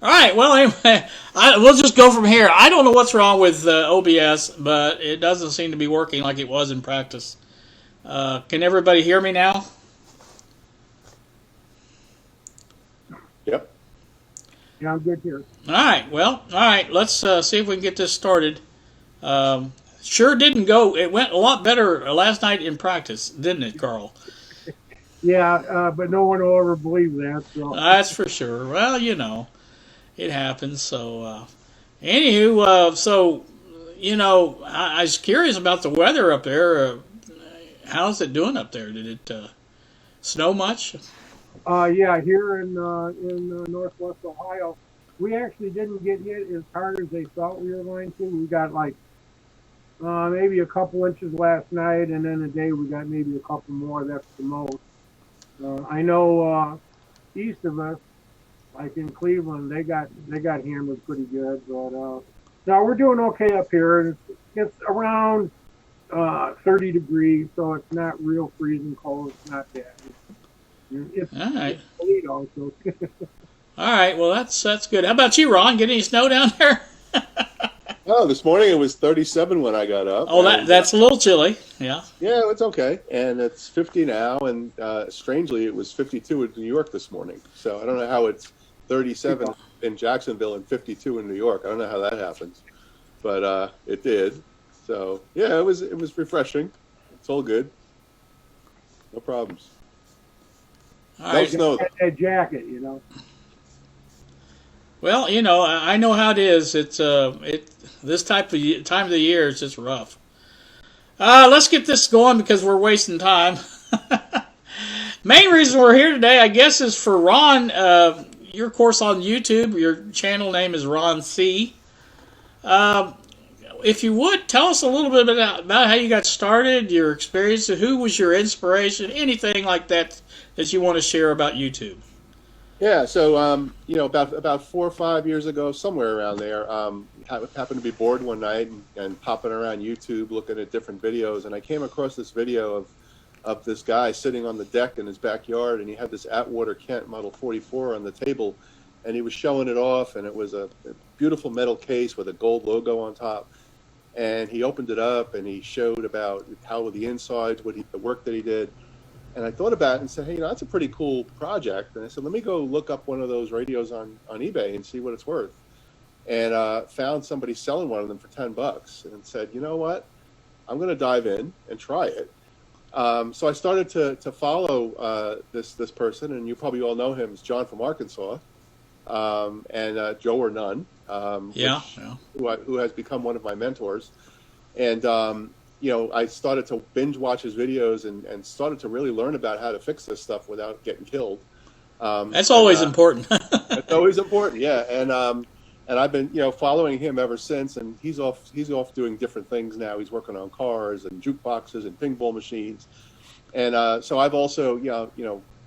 All right. Well, anyway, we'll just go from here. I don't know what's wrong with OBS, but it doesn't seem to be working like it was in practice. Can everybody hear me now? Yep. Yeah, I'm good here. All right. Well, all right. Let's see if we can get this started. Sure didn't go. It went a lot better last night in practice, didn't it, Carl? Yeah, but no one will ever believe that. So That's for sure. Well, it happens. So, anywho, I was curious about the weather up there. How's it doing up there? Did it snow much? yeah, here in Northwest Ohio, we actually didn't get hit as hard as they thought we were going to. We got like maybe a couple inches last night, and then today we got maybe a couple more. That's the most. I know east of us, like in Cleveland, they got hammered pretty good. But no, we're doing okay up here. It's around 30 degrees, so it's not real freezing cold. It's not bad. It's All right. cold also. All right. Well, that's good. How about you, Ron? Get any snow down there? Oh, this morning it was 37 when I got up. Oh, that's a little chilly. Yeah. Yeah, it's okay. And it's 50 now, and strangely, it was 52 in New York this morning. So I don't know how it's 37 in Jacksonville and 52 in New York. I don't know how that happens, but it did. So yeah, it was refreshing. It's all good. No problems. All No right. snow. That jacket, you know. Well, I know how it is. It's this time of the year is just rough. Let's get this going because we're wasting time. Main reason we're here today, I guess, is for Ron. Your course on YouTube. Your channel name is Ron C. If you would tell us a little bit about how you got started, your experience, who was your inspiration, anything like that that you want to share about YouTube. Yeah, so about 4 or 5 years ago, somewhere around there, happened to be bored one night and popping around YouTube, looking at different videos, and I came across this video of this guy sitting on the deck in his backyard, and he had this Atwater Kent Model 44 on the table, and he was showing it off, and it was a beautiful metal case with a gold logo on top, and he opened it up, and he showed about how the insides, the work that he did. And I thought about it and said, hey, that's a pretty cool project. And I said, let me go look up one of those radios on eBay and see what it's worth. And found somebody selling one of them for $10 and said, you know what? I'm going to dive in and try it. So I started to follow this person, and you probably all know him. It's John from Arkansas, and Joe or None, who has become one of my mentors. And I started to binge watch his videos and started to really learn about how to fix this stuff without getting killed. That's always important. It's always important, yeah. And I've been following him ever since. And he's off doing different things now. He's working on cars and jukeboxes and pinball machines. And so I've also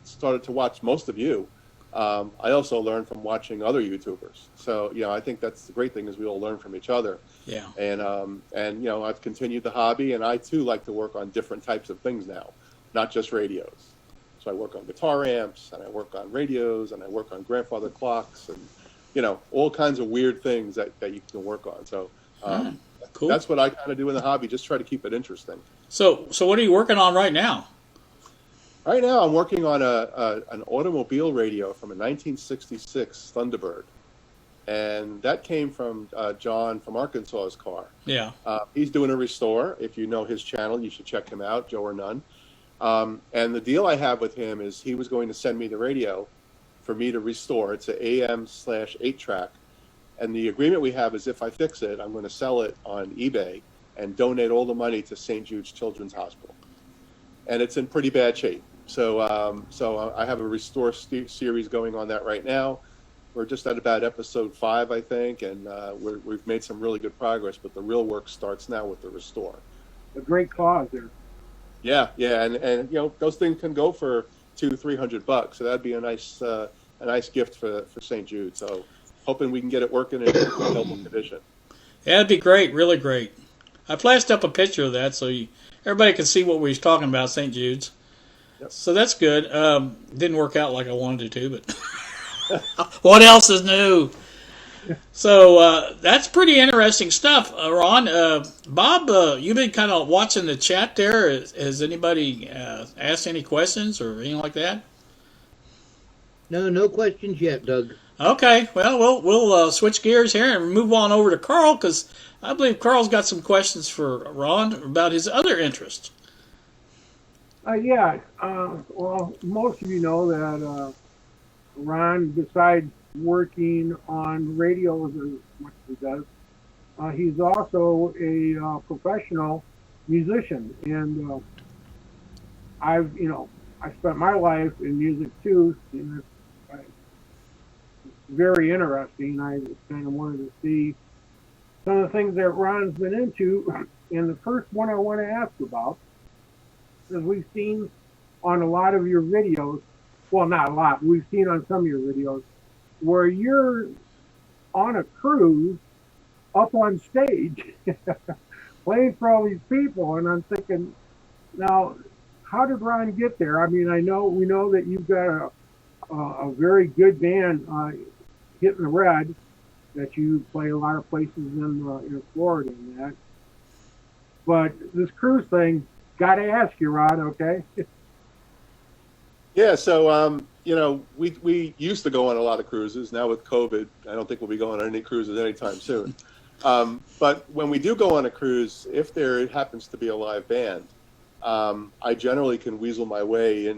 started to watch most of you. I also learned from watching other YouTubers. So, I think that's the great thing is we all learn from each other. Yeah. And I've continued the hobby, and I too like to work on different types of things now, not just radios. So I work on guitar amps, and I work on radios, and I work on grandfather clocks, and all kinds of weird things that you can work on. So cool. That's what I kind of do in the hobby, just try to keep it interesting. So what are you working on right now? Right now, I'm working on an automobile radio from a 1966 Thunderbird, and that came from John from Arkansas's car. Yeah. He's doing a restore. If you know his channel, you should check him out, Joe or None. And the deal I have with him is he was going to send me the radio for me to restore. It's an AM/8 track, and the agreement we have is if I fix it, I'm going to sell it on eBay and donate all the money to St. Jude's Children's Hospital. And it's in pretty bad shape. So I have a restore series going on that right now. We're just at about episode 5, I think, and we've made some really good progress. But the real work starts now with the restore. A great cause there. Yeah, and those things can go for $200-$300, so that'd be a nice gift for St. Jude. So hoping we can get it working in healthy condition. Yeah, that'd be great, really great. I flashed up a picture of that so everybody can see what we was talking about, St. Jude's. Yep. So that's good. Didn't work out like I wanted it to, but what else is new? So that's pretty interesting stuff, Ron. Bob, you've been kind of watching the chat there. Has anybody asked any questions or anything like that? No, no questions yet, Doug. Okay, well, we'll switch gears here and move on over to Carl because I believe Carl's got some questions for Ron about his other interests. Yeah. Well, most of you know that Ron, besides working on radios as much as he does, he's also a professional musician, and I spent my life in music too, and it's very interesting. I just kind of wanted to see some of the things that Ron's been into. And the first one I want to ask about is we've seen on a lot of your videos, well, not a lot, but we've seen on some of your videos where you're on a cruise up on stage playing for all these people. And I'm thinking, now, how did Ron get there? I mean, we know that you've got a very good band, Hitting the Red, that you play a lot of places in Florida and that. But this cruise thing, got to ask you, Ron, okay? Yeah, so we used to go on a lot of cruises. Now with COVID, I don't think we'll be going on any cruises anytime soon. But when we do go on a cruise, if there happens to be a live band, I generally can weasel my way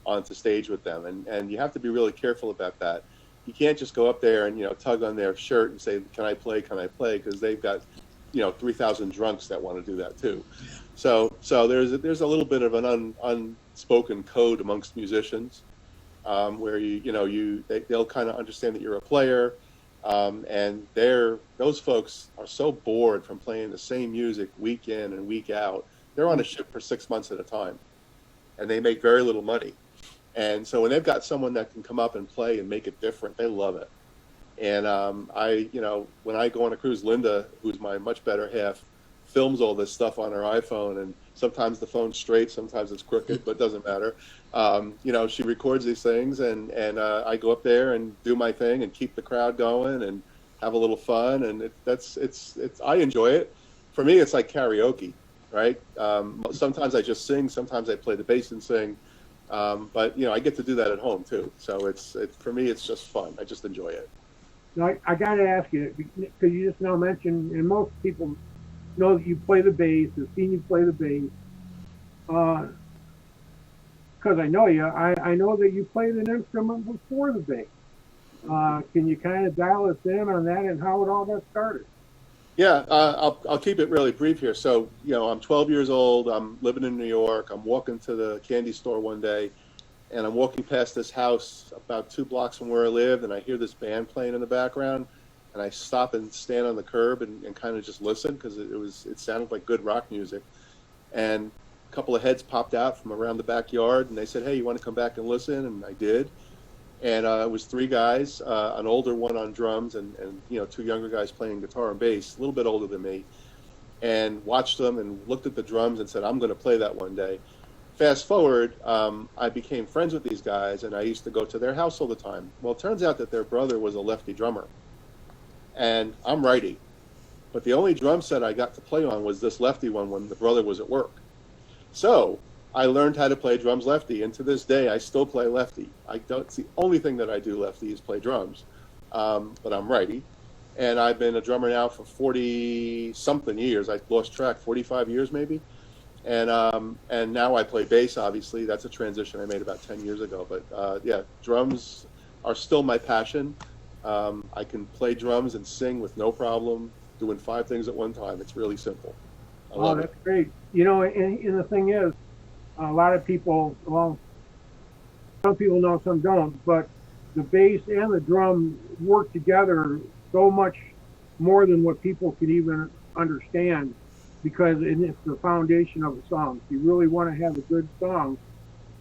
onto stage with them, and you have to be really careful about that. You can't just go up there and tug on their shirt and say, "Can I play? Can I play?" Because they've got 3,000 drunks that want to do that too. So there's a little bit of an unspoken code amongst musicians, where they'll kind of understand that you're a player, and those folks are so bored from playing the same music week in and week out. They're on a ship for 6 months at a time, and they make very little money. And so when they've got someone that can come up and play and make it different, they love it. And when I go on a cruise, Linda, who's my much better half, films all this stuff on her iPhone, and sometimes the phone's straight, sometimes it's crooked, but it doesn't matter. She records these things, and I go up there and do my thing and keep the crowd going and have a little fun, and I enjoy it. For me, it's like karaoke, right? Sometimes I just sing, sometimes I play the bass and sing. But I get to do that at home too. So for me, it's just fun. I just enjoy it. Now, I got to ask you, because you just now mentioned, and most people know that you play the bass, have seen you play the bass. Because I know you, I know that you played an instrument before the bass. Can you kind of dial us in on that and how it all got started? Yeah, I'll keep it really brief here. So, I'm 12 years old. I'm living in New York. I'm walking to the candy store one day, and I'm walking past this house about 2 blocks from where I lived, and I hear this band playing in the background, and I stop and stand on the curb and kind of just listen because it sounded like good rock music. And a couple of heads popped out from around the backyard, and they said, "Hey, you want to come back and listen?" And I did. And it was 3 guys, an older one on drums and 2 younger guys playing guitar and bass, a little bit older than me, and watched them and looked at the drums and said, "I'm going to play that one day." Fast forward, I became friends with these guys, and I used to go to their house all the time. Well, it turns out that their brother was a lefty drummer, and I'm righty. But the only drum set I got to play on was this lefty one when the brother was at work. So I learned how to play drums lefty, and to this day, I still play lefty. It's the only thing that I do lefty is play drums, but I'm righty. And I've been a drummer now for 40-something years. I lost track, 45 years maybe. And now I play bass, obviously. That's a transition I made about 10 years ago. But yeah, drums are still my passion. I can play drums and sing with no problem, doing 5 things at one time. It's really simple. I love that's great. And the thing is, a lot of people, well, some people know, some don't, but the bass and the drum work together so much more than what people can even understand, because it's the foundation of a song. If you really want to have a good song,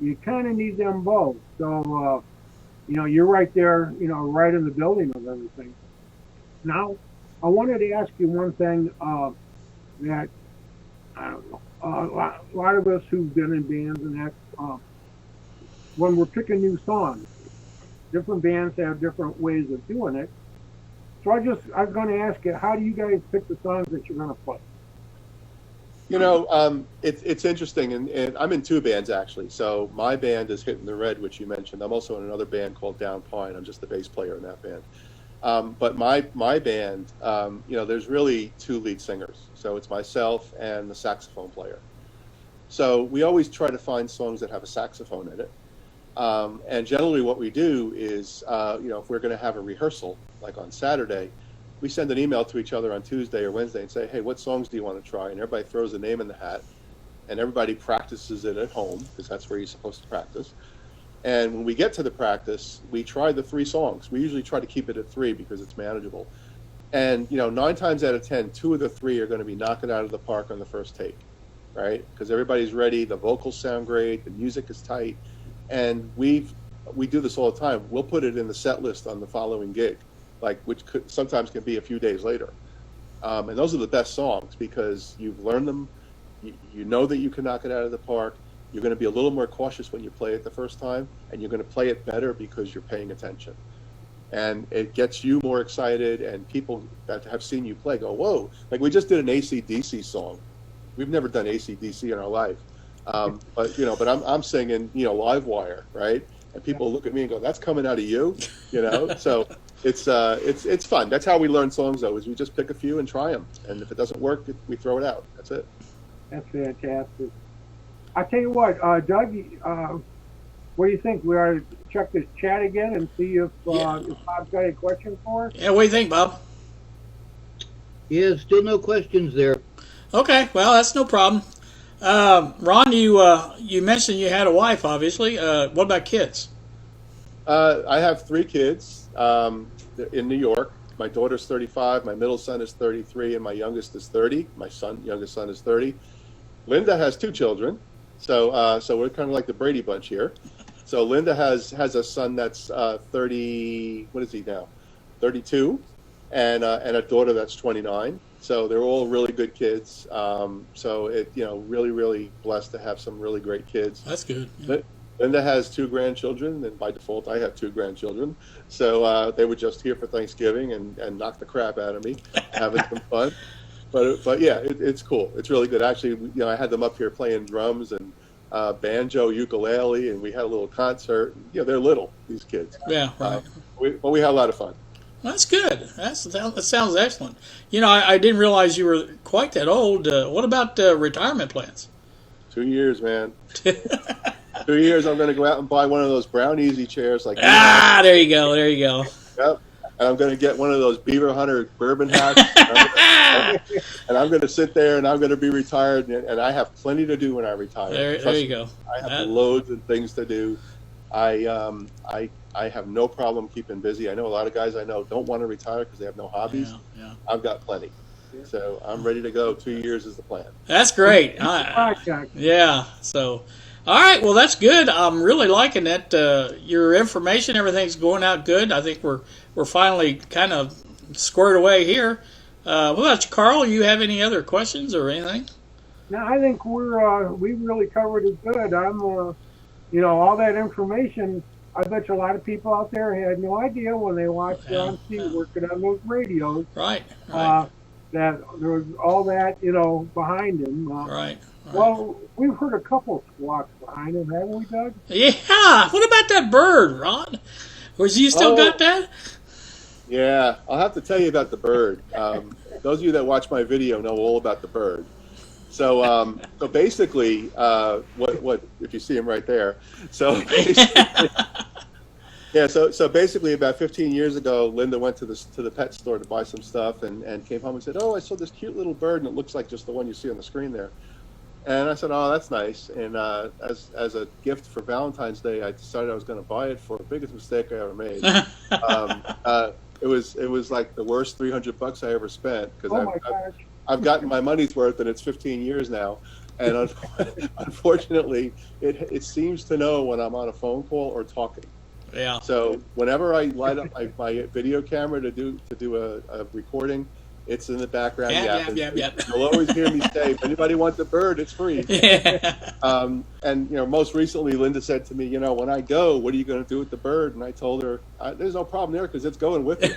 you kind of need them both. So, you're right there, right in the building of everything. Now, I wanted to ask you one thing that, I don't know, a lot of us who've been in bands and that, when we're picking new songs, different bands have different ways of doing it. So I was going to ask you, how do you guys pick the songs that you're going to play? It's interesting, and I'm in two bands actually. So my band is Hitting the Red, which you mentioned. I'm also in another band called Down Pine. I'm just the bass player in that band. But my band, there's really two lead singers. So it's myself and the saxophone player. So we always try to find songs that have a saxophone in it. And generally what we do is, if we're going to have a rehearsal, like on Saturday, we send an email to each other on Tuesday or Wednesday and say, hey, what songs do you want to try? And everybody throws a name in the hat, and everybody practices it at home, because that's where you're supposed to practice. And when we get to the practice, we try the 3 songs. We usually try to keep it at 3 because it's manageable. And, 9 times out of 10, 2 of the 3 are going to be knocking out of the park on the first take, right? Because everybody's ready, the vocals sound great, the music is tight. And we do this all the time. We'll put it in the set list on the following gig, which sometimes can be a few days later. And those are the best songs because you've learned them. You know that you can knock it out of the park. You're going to be a little more cautious when you play it the first time, and you're going to play it better because you're paying attention. And it gets you more excited, and people that have seen you play go, whoa. Like we just did an AC/DC song. We've never done AC/DC in our life. But I'm singing, Livewire, right? And people look at me and go, "That's coming out of you," So it's fun. That's how we learn songs, though. Is we just pick a few and try them, and if it doesn't work, we throw it out. That's it. That's fantastic. I tell you what, Doug, what do you think? We ought to check this chat again and see if Bob's got a question for us. Yeah, what do you think, Bob? Yeah, still no questions there. Okay, well, that's no problem. Ron, you mentioned you had a wife, obviously. What about kids? I have 3 kids in New York. My daughter's 35, my middle son is 33, and my youngest is 30. My youngest son is 30. Linda has 2 children, so we're kind of like the Brady Bunch here. So Linda has a son that's 30. What is he now? 32, and a daughter that's 29. So they're all really good kids. Really, really blessed to have some really great kids. That's good. Linda has 2 grandchildren, and by default, I have 2 grandchildren. So they were just here for Thanksgiving and knocked the crap out of me, having some fun. But yeah, it's cool. It's really good. Actually, I had them up here playing drums and banjo, ukulele, and we had a little concert. They're little, these kids. Yeah, right. We had a lot of fun. That's good. That sounds excellent. I didn't realize you were quite that old. What about retirement plans? 2 years, man. 2 years, I'm going to go out and buy one of those Brown Easy chairs. There you go. Yep. And I'm going to get one of those Beaver Hunter bourbon hats. And I'm going to sit there, and I'm going to be retired. And I have plenty to do when I retire. There you go. I have loads of things to do. I have no problem keeping busy. I know a lot of guys I know don't want to retire because they have no hobbies. Yeah. I've got plenty. So I'm ready to go. 2 years is the plan. That's great. Yeah. So, all right. Well, that's good. I'm really liking it. Your information, everything's going out good. I think we're finally kind of squared away here. What about you, Carl? You have any other questions or anything? No, I think we really covered it good. I'm all that information. I bet you a lot of people out there had no idea when they watched Ron Steve working on those radios. Right. That there was all that, behind him. Right. Well, we've heard a couple squawks behind him, haven't we, Doug? Yeah. What about that bird, Ron? Was you still got that? Yeah, I'll have to tell you about the bird. Those of you that watch my video know all about the bird. So basically, what if you see him right there? So basically, yeah. So basically, about 15 years ago, Linda went to the pet store to buy some stuff, and came home and said, "Oh, I saw this cute little bird, and it looks like just the one you see on the screen there." And I said, "Oh, that's nice." And as a gift for Valentine's Day, I decided I was going to buy it for the biggest mistake I ever made. It was like the worst $300 I ever spent because I've gotten my money's worth, and it's 15 years now. And unfortunately, it seems to know when I'm on a phone call or talking. Yeah. So whenever I light up my video camera to do a recording, It's in the background. Yap, yapping. yap, yap, yap. You'll always hear me say, if anybody wants a bird, it's free. Yeah. And most recently, Linda said to me, when I go, what are you going to do with the bird? And I told her, there's no problem there because it's going with me.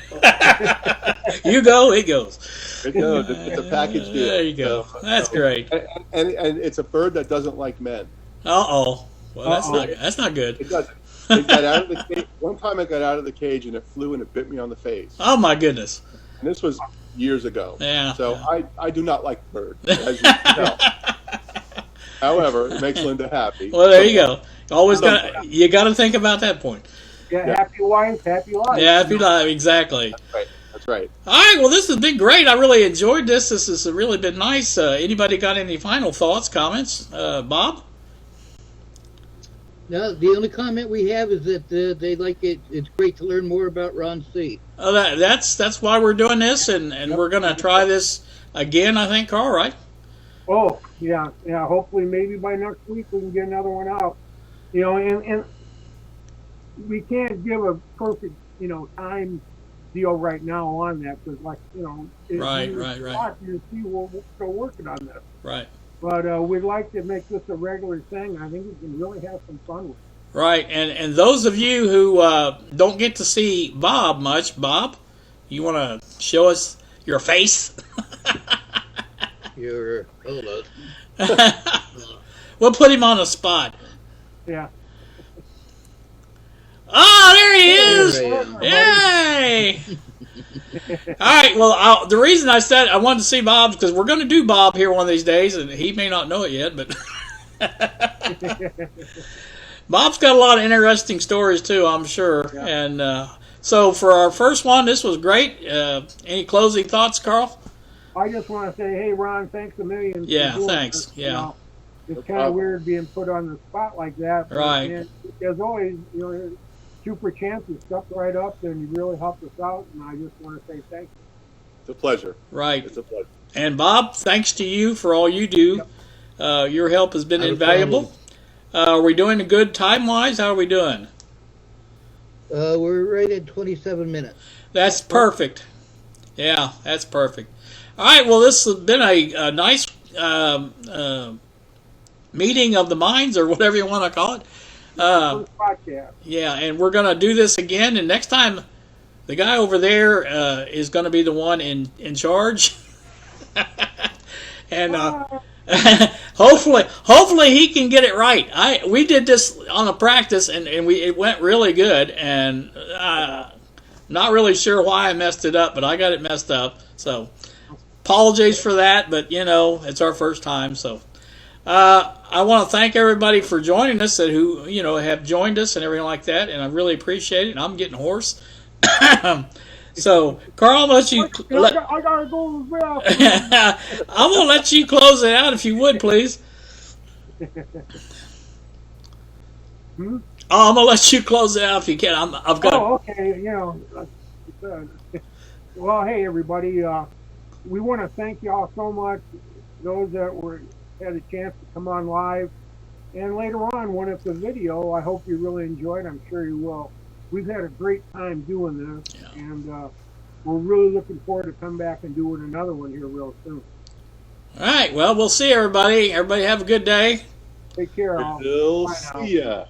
You go, it goes. It goes. It's a package deal. There you go. That's great. And it's a bird that doesn't like men. Uh-oh. Well, Uh-oh. It not good. doesn't. It got out of the cage. One time it got out of the cage and it flew and it bit me on the face. Oh my goodness. And this was years ago. Yeah. So yeah. I do not like birds, as you can tell. However, it makes Linda happy. Well, there you go. You got to think about that point. Yeah, Yeah. happy wife, happy life. Yeah, if you like, exactly. That's right. All right. Well, this has been great. I really enjoyed this. This has really been nice. Anybody got any final thoughts, comments? Bob? No, the only comment we have is that they like it. It's great to learn more about Ron C. Oh, that's why we're doing this, and we're going to try this again, I think, Carl, right? Oh, yeah. Hopefully, maybe by next week we can get another one out. And we can't give a perfect, time deal right now on that because, Right. You see, we're still working on this. Right. But we'd like to make this a regular thing. I think we can really have some fun with it. Right. And those of you who don't get to see Bob much, Bob, you want to show us your face? Hold on. We'll put him on the spot. Yeah. Oh, there he is! There I am. Yay! All right. Well, the reason I said I wanted to see Bob is because we're going to do Bob here one of these days, and he may not know it yet, but Bob's got a lot of interesting stories too, I'm sure. Yeah. And so for our first one, this was great. Any closing thoughts, Carl? I just want to say, hey, Ron, thanks a million. for Yeah, doing thanks. this. Yeah. It's kind of weird being put on the spot like that. but- Right. And as always, super chance, you stepped right up and you really helped us out. And I just want to say thank you. It's a pleasure. Right. It's a pleasure. And Bob, thanks to you for all you do. Your help has been Not a invaluable. Are we doing good time-wise? How are we doing? We're right at 27 minutes. That's perfect. Yeah, that's perfect. All right, well, this has been a nice meeting of the minds, or whatever you want to call it. First podcast. Yeah, and we're going to do this again, and next time the guy over there is going to be the one in charge. And hopefully he can get it right. We did this on a practice, and it went really good, and not really sure why I messed it up, but I got it messed up. So apologies for that, but it's our first time. So I want to thank everybody for joining us and who have joined us and everything like that, and I really appreciate it. I'm getting hoarse. So, Carl, I'm gonna let you. I gotta go as well. I'm gonna let you close it out if you would, please. Hmm? Oh, I'm gonna let you close it out if you can. I've got. Oh, okay. Well, hey, everybody. We want to thank y'all so much. Those that had a chance to come on live, and later on, when it's a video, I hope you really enjoyed. I'm sure you will. We've had a great time doing this, Yeah. and we're really looking forward to come back and doing another one here real soon. All right. Well, we'll see everybody. Everybody have a good day. Take care, all. We'll Bye now. see ya.